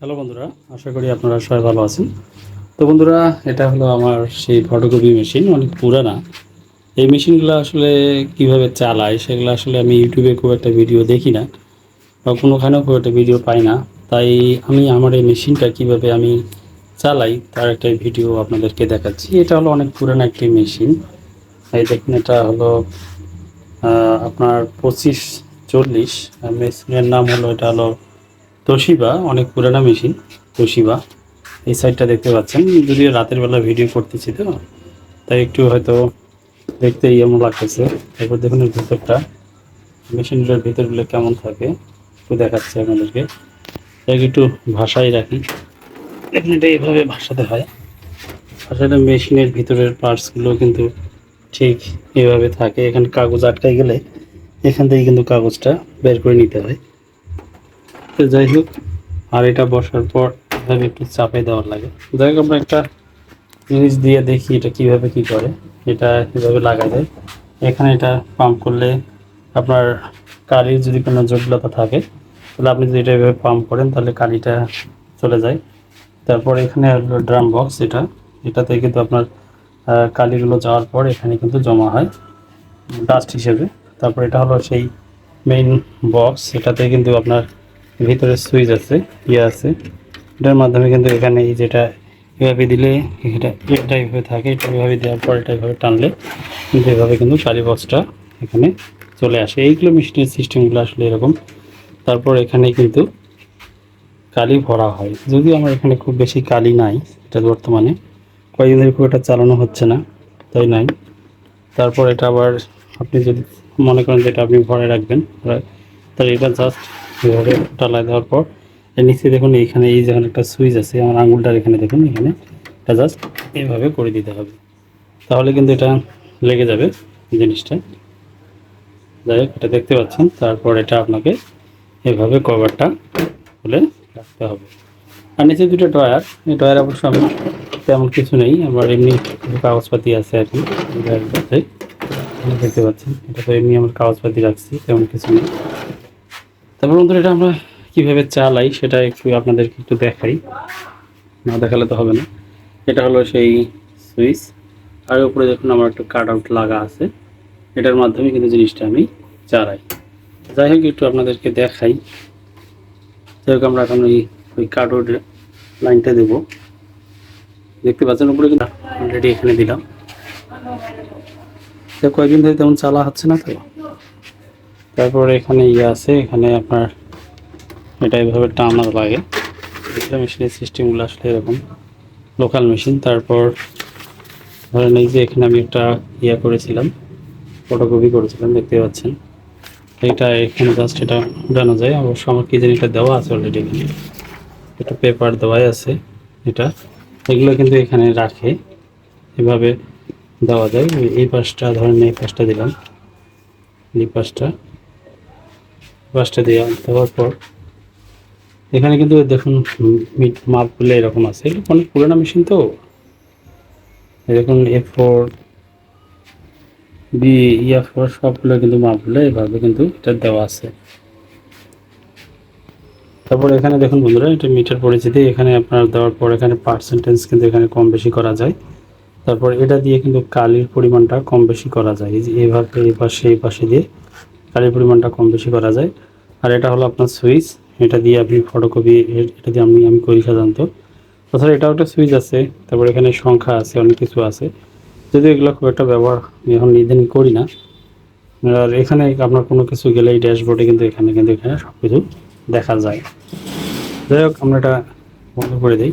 Hello বন্ধুরা, আশা করি আপনারা সবাই ভালো আছেন। তো বন্ধুরা, এটা হলো আমার সেই ফটোকপি মেশিন, অনেক পুরানা। এই মেশিনগুলো আসলে কিভাবে চালায় সেগুলো আসলে আমি ইউটিউবে খুব একটা ভিডিও দেখি না বা কোনোখানেও খুব একটা ভিডিও পাই না। তাই আমি আমার এই মেশিনটা কিভাবে আমি চালাই তার একটা ভিডিও আপনাদেরকে দেখাচ্ছি। এটা হলো অনেক পুরানো একটি মেশিন। এই দেখুন, এটা হলো আপনার 2540। মেশিনের নাম হলো, এটা হলো তোশিবা, অনেক পুরানো মেশিন তোশিবা। এই সাইডটা দেখতে পাচ্ছেন, যদিও রাতের বেলা ভিডিও করতেছি তো তাই একটু হয়তো দেখতে এমন লাগতেছে। এরপর দেখুন এর ভিতরটা, মেশিনটার ভিতরগুলো কেমন থাকে একটু দেখাচ্ছি আপনাদেরকে। এটাকে একটু ভাষায় রাখি, দেখুন এটা এইভাবে ভাষাতে হয়। আসলে মেশিনের ভিতরের পার্টসগুলো কিন্তু ঠিক এভাবে থাকে। এখানে কাগজ আটকায় গেলে এখান থেকে কিন্তু কাগজটা বের করে নিতে হয়। তো যাই হোক, আর এটা বসার পর এভাবে একটু চাপে দেওয়ার লাগে। যাই হোক, আমরা একটা জিনিস দিয়ে দেখি এটা কিভাবে কি করে। এটা কিভাবে লাগা যায়, এখানে এটা পাম্প করলে আপনার কালির যদি কোনো জটিলতা থাকে তাহলে আপনি যদি এটা এভাবে পাম্প করেন তাহলে কালিটা চলে যায়। তারপর এখানে হলো ড্রাম বক্স, এটাতে কিন্তু আপনার কালিগুলো যাওয়ার পর এখানে কিন্তু জমা হয় ডাস্ট হিসেবে। তারপর এটা হলো সেই মেইন বক্স, এটাতে কিন্তু আপনার ভিতরে সুইচ আছে, আছে। এটার মাধ্যমে কিন্তু এখানে এই যেটা এভাবে দিলে এটা এইভাবে থাকে, এটা এভাবে দেওয়ার পর এটা এভাবে টানলে কিন্তু এভাবে কিন্তু কালি বক্সটা এখানে চলে আসে। এইগুলো মেশিনের সিস্টেমগুলো আসলে এরকম। তারপর এখানে কিন্তু কালি ভরা হয়, যদিও আমার এখানে খুব বেশি কালি নাই। এটা বর্তমানে কয়েকদিন ধরে খুব একটা চালানো হচ্ছে না, তাই নাই। তারপর এটা আবার আপনি যদি মনে করেন যে এটা আপনি ভরে রাখবেন, তাহলে এটা জাস্ট এভাবে টালায় দেওয়ার পর এর নিচে দেখুন, এইখানে এই যেখানে একটা সুইচ আছে, আমার আঙুলটার এখানে দেখুন, এখানে এটা জাস্ট এভাবে করে দিতে হবে, তাহলে কিন্তু এটা লেগে যাবে জিনিসটা। যাই হোক, এটা দেখতে পাচ্ছেন। তারপর এটা আপনাকে এভাবে কভারটা খুলে রাখতে হবে। আর নিচে দুটো ড্রয়ার, এই ড্রয়ার অবশ্য আমি তেমন কিছু নেই, আমার এমনি কাগজপাতি আছে আর কি ড্রয়ারের মধ্যে। দেখতে পাচ্ছেন, এটা তো এমনি আমার কাগজপাতি রাখছি, তেমন কিছু নেই। তারপর বন্ধুরা, এটা আমরা কীভাবে চালাই সেটা একটু আপনাদেরকে একটু দেখাই, না দেখালে তো হবে না। এটা হলো সেই সুইচ, আর উপরে দেখুন আমার একটা কাট আউট লাগা আছে, এটার মাধ্যমে কিন্তু জিনিসটা আমি চালাই। যাই হোক, একটু আপনাদেরকে দেখাই। যাই হোক, আমরা এখন ওই কাট আউট লাইনটা দেবো, দেখতে পাচ্ছেন উপরে কিন্তু অলরেডি এখানে দিলাম। কয়েকদিন ধরে তেমন চালা হচ্ছে না তো। তারপর এখানে আছে, এখানে আপনার এটা এইভাবে টানা লাগে। এটা মেশিনের সিস্টেমগুলো আসলে এরকম, লোকাল মেশিন। তারপর ধরেন এই যে এখানে আমি একটা করেছিলাম, ফটোকপি করেছিলাম, দেখতে পাচ্ছেন। এটা এখানে জাস্ট এটা উঠানো যায়। অবশ্য আমার কি জানি এটা দেওয়া আছে অলরেডি, এখানে একটা পেপার দেওয়াই আছে। এটা এগুলো কিন্তু এখানে রাখে, এভাবে দেওয়া যায়। এই পাশটা ধরেন, এই পাশটা দিলাম, এই পাশটা দেওয়ার পর এখানে কিন্তু দেখুন মাপগুলো এরকম আছে। এগুলো অনেক পুরোনো মেশিন তো, দেখুন A4 বি A4 সবগুলো কিন্তু মাপগুলো এভাবে কিন্তু এটা দেওয়া আছে। তারপর এখানে দেখুন বন্ধুরা, এটা মিটার পরিচিতি, এখানে আপনার দেওয়ার পর এখানে পার্সেন্টেজ কিন্তু এখানে কম বেশি করা যায়। তারপর এটা দিয়ে কিন্তু কালির পরিমাণটা কম বেশি করা যায়, এই যে এইভাবে এই পাশে দিয়ে কালির পরিমাণটা কম বেশি করা যায়। আর এটা হলো আপনার সুইচ, এটা দিয়ে আপনি ফটোকপি, এটা দিয়ে আমি করি সাধারণত। তাছাড়া এটাও একটা সুইচ আছে। তারপর এখানে সংখ্যা আছে, অনেক কিছু আছে, যদিও এগুলো খুব একটা ব্যবহার এখন ইদানিং করি না। আর এখানে আপনার কোনো কিছু গেলে এই ড্যাশবোর্ডে কিন্তু এখানে সব কিছু দেখা যায়। যাই হোক, আমরা এটা বন্ধ করে দিই।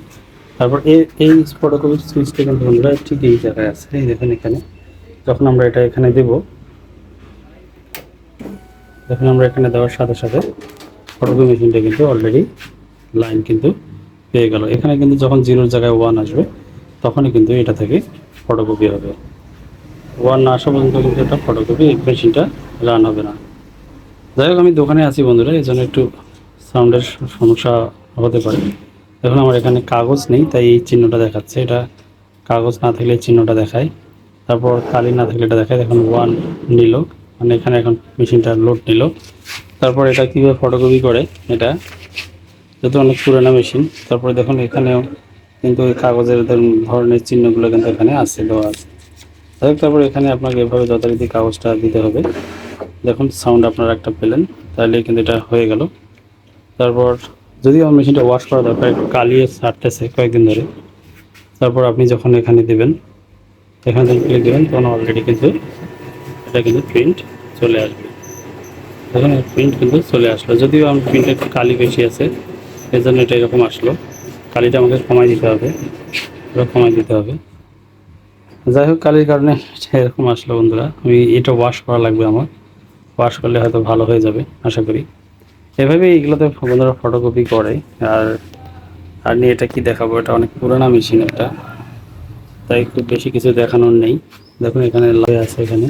তারপর এই ফটোকপির সুইচটা কিন্তু বন্ধুরা ঠিক এই জায়গায় আছে, এই দেখুন এখানে। যখন আমরা এটা এখানে দেবো, যখন আমরা এখানে দেওয়ার সাথে সাথে ফটোকপি মেশিনটা কিন্তু অলরেডি লাইন কিন্তু পেয়ে গেল। এখানে কিন্তু যখন 0-র জায়গায় 1 আসবে তখনই কিন্তু এটা থেকে ফটোকপি হবে। 1 না আসা পর্যন্ত কিন্তু এটা ফটোকপি মেশিনটা রান হবে না। যাই হোক, আমি দোকানে আছি বন্ধুরা, এই জন্য একটু সাউন্ডের সমস্যা হতে পারে। এখন আমার এখানে কাগজ নেই, তাই এই চিহ্নটা দেখাচ্ছে। এটা কাগজ না থাকলে এই চিহ্নটা দেখায়, তারপর কালি না থাকলে এটা দেখায়। এখন 1 নিল, মানে এখানে এখন মেশিনটা লোড নিল। তারপর এটা কীভাবে ফটোকপি করে এটা যেহেতু অনেক পুরানো মেশিন। তারপরে দেখুন এখানেও কিন্তু ওই কাগজের ধরনের চিহ্নগুলো কিন্তু এখানে আছে, দেওয়া আছে। তারপরে এখানে আপনাকে এভাবে যথারীতি কাগজটা দিতে হবে। দেখুন সাউন্ড আপনারা একটা পেলেন, তাহলে কিন্তু এটা হয়ে গেল। তারপর যদি আমার মেশিনটা ওয়াশ করা দরকার, একটু কালিয়ে ছাড়তেছে কয়েকদিন ধরে, তারপর আপনি যখন এখানে দেবেন, এখানে যখন ক্লিক দেবেন, তখন অলরেডি কিন্তু এটা কিন্তু প্রিন্ট চলে আসবে। দেখুন প্রিন্ট কিন্তু চলে আসলো, যদিও আমার প্রিন্টের কালি বেশি আছে, এই জন্য এটা এরকম আসলো। কালিটা আমাকে কমাই দিতে হবে, কমাই দিতে হবে। যাই হোক, কালির কারণে এরকম আসলো বন্ধুরা। আমি এটা ওয়াশ করা লাগবে, আমার ওয়াশ করলে হয়তো ভালো হয়ে যাবে আশা করি। এভাবে এইগুলোতে বন্ধুরা ফটোকপি করে। আর আর নিয়ে এটা কি দেখাবো, এটা অনেক পুরানো মেশিন একটা, তাই খুব বেশি কিছু দেখানোর নেই। দেখুন এখানে লাগে আছে, এখানে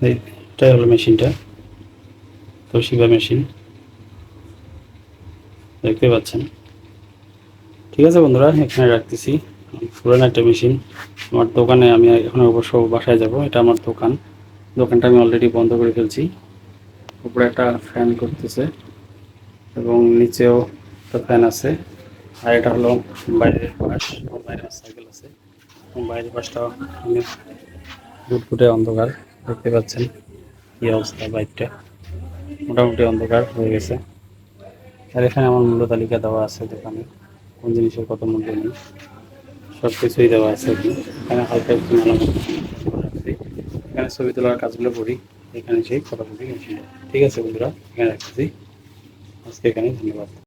এইটাই হলো মেশিনটা, তোশিবা মেশিন, দেখতে পাচ্ছেন। ঠিক আছে বন্ধুরা, এখানে রাখতেছি। পুরানো একটা মেশিন আমার দোকানে, আমি এখন অবশ্য বাসায় যাব, এটা আমার দোকান। দোকানটা আমি অলরেডি বন্ধ করে ফেলছি। উপরে একটা ফ্যান করতেছে এবং নিচেও একটা ফ্যান আছে। আর এটা হলো বাইরের পাশ, বাইরের সাইকেল আছে এবং বাইরের পাশটা অনেক ফুটফুটে অন্ধকার, দেখতে পাচ্ছেন কি অবস্থা। বাইকটা মোটামুটি অন্ধকার হয়ে গেছে। আর এখানে আমার মূল্য তালিকা দেওয়া আছে দোকানে, কোন জিনিসের কত মূল্য নেই সব কিছুই দেওয়া আছে। এখানে হালকা একটু মেলামেশা রাখছি, এখানে ছবি তোলার কাজগুলো করি, এখানে সেই ফটোগ্রাফি মেশিন। ঠিক আছে বন্ধুরা, এখানে রাখছি আজকে, এখানে ধন্যবাদ।